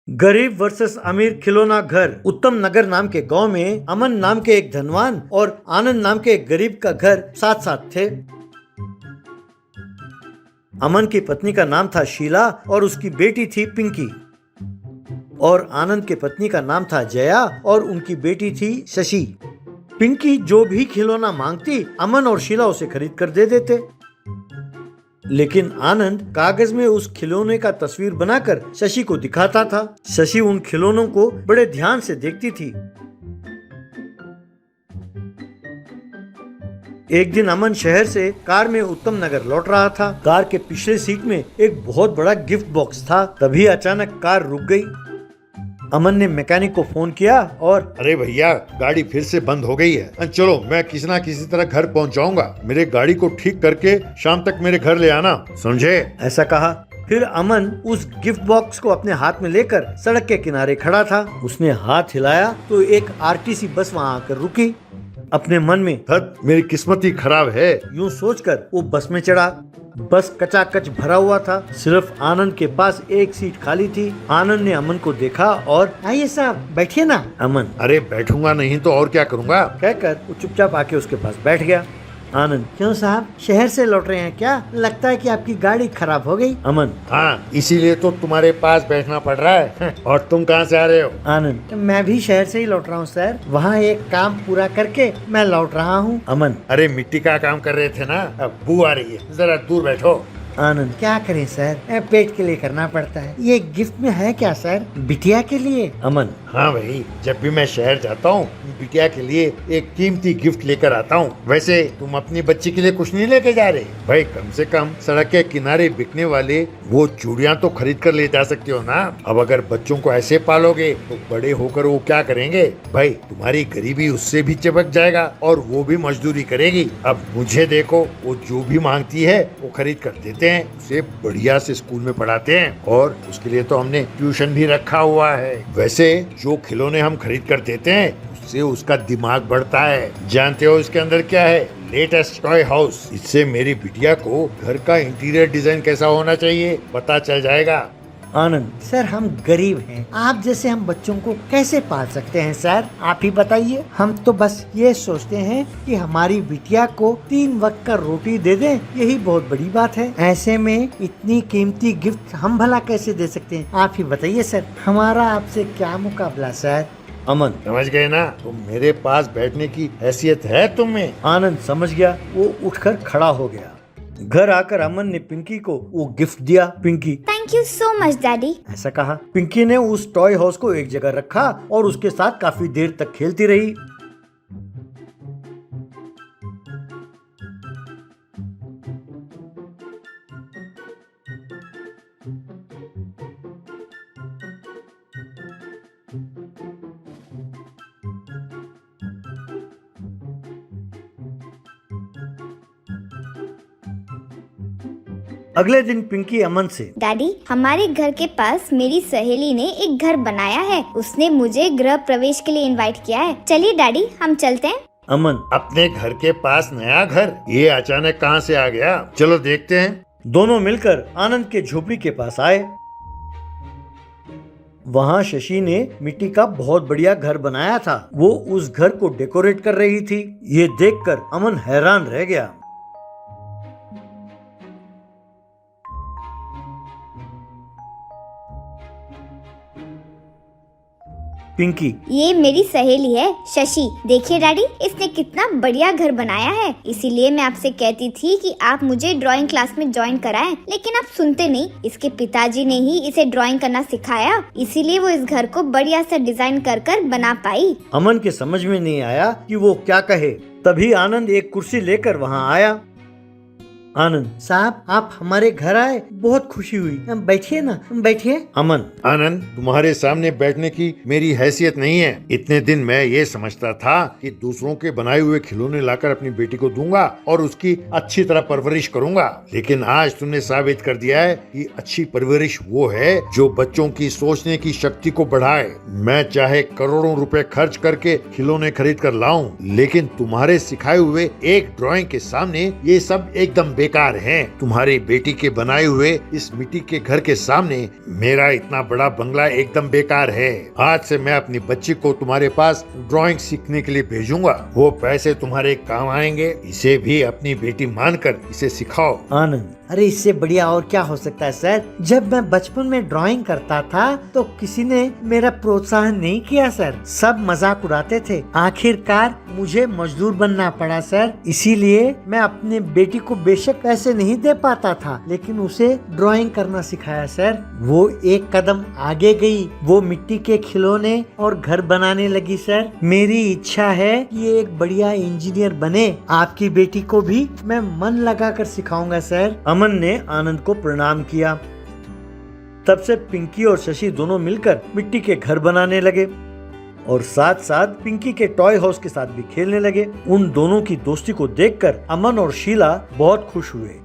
गरीब वर्सेस अमीर खिलौना घर। उत्तम नगर नाम के गांव में अमन नाम के एक धनवान और आनंद नाम के एक गरीब का घर साथ साथ थे। अमन की पत्नी का नाम था शीला और उसकी बेटी थी पिंकी, और आनंद के पत्नी का नाम था जया और उनकी बेटी थी शशि। पिंकी जो भी खिलौना मांगती अमन और शीला उसे खरीद कर दे देते, लेकिन आनंद कागज में उस खिलौने का तस्वीर बनाकर शशि को दिखाता था। शशि उन खिलौनों को बड़े ध्यान से देखती थी। एक दिन अमन शहर से कार में उत्तम नगर लौट रहा था। कार के पिछले सीट में एक बहुत बड़ा गिफ्ट बॉक्स था। तभी अचानक कार रुक गई। अमन ने मैकेनिक को फोन किया और अरे भैया, गाड़ी फिर से बंद हो गई है। चलो, मैं किसी ना किसी तरह घर पहुंच जाऊंगा। मेरे गाड़ी को ठीक करके शाम तक मेरे घर ले आना, समझे? ऐसा कहा। फिर अमन उस गिफ्ट बॉक्स को अपने हाथ में लेकर सड़क के किनारे खड़ा था। उसने हाथ हिलाया तो एक आरटीसी बस वहाँ आकर रुकी। अपने मन में धत, मेरी किस्मत ही खराब है, यूं सोचकर वो बस में चढ़ा। बस कचाकच भरा हुआ था। सिर्फ आनंद के पास एक सीट खाली थी। आनंद ने अमन को देखा और आइए साहब बैठिए ना। अमन अरे बैठूंगा नहीं तो और क्या करूंगा, कहकर वो चुपचाप आके उसके पास बैठ गया। आनंद, क्यों साहब, शहर से लौट रहे हैं क्या? लगता है कि आपकी गाड़ी खराब हो गई। अमन, हाँ, इसीलिए तो तुम्हारे पास बैठना पड़ रहा है। और तुम कहाँ से आ रहे हो? आनंद, मैं भी शहर से ही लौट रहा हूँ सर। वहाँ एक काम पूरा करके मैं लौट रहा हूँ। अमन, अरे मिट्टी का काम कर रहे थे ना, अब बू आ रही है, जरा दूर बैठो। आनंद, क्या करें सर, पेट के लिए करना पड़ता है। ये गिफ्ट में है क्या सर? बिटिया के लिए। अमन, हाँ भाई, जब भी मैं शहर जाता हूँ बिटिया के लिए एक कीमती गिफ्ट लेकर आता हूँ। वैसे तुम अपनी बच्ची के लिए कुछ नहीं लेके जा रहे भाई? कम से कम सड़क के किनारे बिकने वाले वो चूड़ियाँ तो खरीद कर ले जा सकते हो ना। अब अगर बच्चों को ऐसे पालोगे तो बड़े होकर वो क्या करेंगे भाई? तुम्हारी गरीबी उससे भी चिपक जाएगा और वो भी मजदूरी करेगी। अब मुझे देखो, वो जो भी मांगती है वो खरीद कर देते हैं, उसे बढ़िया से स्कूल में पढ़ाते हैं और उसके लिए तो हमने ट्यूशन भी रखा हुआ है। वैसे जो खिलौने हम खरीद कर देते हैं उससे उसका दिमाग बढ़ता है। जानते हो इसके अंदर क्या है? Latest toy house. इससे मेरी बिटिया को घर का इंटीरियर डिजाइन कैसा होना चाहिए पता चल जाएगा। आनंद, सर हम गरीब हैं, आप जैसे हम बच्चों को कैसे पाल सकते हैं सर? आप ही बताइए। हम तो बस ये सोचते हैं कि हमारी बिटिया को 3 वक्त का रोटी दे दें, यही बहुत बड़ी बात है। ऐसे में इतनी कीमती गिफ्ट हम भला कैसे दे सकते हैं? आप ही बताइए सर, हमारा आपसे क्या मुकाबला सर? अमन, समझ गए ना? तो मेरे पास बैठने की हैसियत है तुम्हें। आनंद समझ गया। वो उठकर खड़ा हो गया। घर आकर अमन ने पिंकी को वो गिफ्ट दिया। Pinky, thank you so much daddy. ऐसा कहा। पिंकी ने उस टॉय हाउस को एक जगह रखा और उसके साथ काफी देर तक खेलती रही। अगले दिन पिंकी अमन से, डैडी, हमारे घर के पास मेरी सहेली ने एक घर बनाया है। उसने मुझे गृह प्रवेश के लिए इनवाइट किया है। चलिए डैडी, हम चलते हैं। अमन, अपने घर के पास नया घर? ये अचानक कहाँ से आ गया? चलो देखते हैं। दोनों मिलकर आनंद के झोपड़ी के पास आए। वहाँ शशि ने मिट्टी का बहुत बढ़िया घर बनाया था। वो उस घर को डेकोरेट कर रही थी। ये देखकर अमन हैरान रह गया। पिंकी, ये मेरी सहेली है शशि। देखिए डैडी, इसने कितना बढ़िया घर बनाया है। इसीलिए मैं आपसे कहती थी कि आप मुझे ड्राइंग क्लास में ज्वाइन कराएं, लेकिन आप सुनते नहीं। इसके पिताजी ने ही इसे ड्राइंग करना सिखाया, इसीलिए वो इस घर को बढ़िया सा डिजाइन कर कर बना पाई। अमन के समझ में नहीं आया कि वो क्या कहे। तभी आनंद एक कुर्सी लेकर वहाँ आया। आनंद, साहब आप हमारे घर आए, बहुत खुशी हुई। बैठिए ना, बैठिए। अमन, आनंद, तुम्हारे सामने बैठने की मेरी हैसियत नहीं है। इतने दिन मैं ये समझता था कि दूसरों के बनाए हुए खिलौने लाकर अपनी बेटी को दूंगा और उसकी अच्छी तरह परवरिश करूंगा, लेकिन आज तुमने साबित कर दिया है कि अच्छी परवरिश वो है जो बच्चों की सोचने की शक्ति को बढ़ाए। मैं चाहे करोड़ों रुपए खर्च करके खिलौने खरीद कर लाऊं, लेकिन तुम्हारे सिखाए हुए एक ड्राइंग के सामने ये सब एकदम बेकार हैं। तुम्हारी बेटी के बनाए हुए इस मिट्टी के घर के सामने मेरा इतना बड़ा बंगला एकदम बेकार है। आज से मैं अपनी बच्ची को तुम्हारे पास ड्राइंग सीखने के लिए भेजूंगा। वो पैसे तुम्हारे काम आएंगे। इसे भी अपनी बेटी मानकर इसे सिखाओ। आनंद, अरे इससे बढ़िया और क्या हो सकता है सर। जब मैं बचपन में ड्राइंग करता था तो किसी ने मेरा प्रोत्साहन नहीं किया सर, सब मजाक उड़ाते थे। आखिरकार मुझे मजदूर बनना पड़ा सर। इसीलिए मैं अपने बेटी को बेशक पैसे नहीं दे पाता था, लेकिन उसे ड्राइंग करना सिखाया सर। वो एक कदम आगे गई, वो मिट्टी के खिलौने और घर बनाने लगी सर। मेरी इच्छा है कि ये एक बढ़िया इंजीनियर बने। आपकी बेटी को भी मैं मन लगाकर सिखाऊंगा सर। अमन ने आनंद को प्रणाम किया। तब से पिंकी और शशि दोनों मिलकर मिट्टी के घर बनाने लगे और साथ साथ पिंकी के टॉय हाउस के साथ भी खेलने लगे। उन दोनों की दोस्ती को देखकर अमन और शीला बहुत खुश हुए।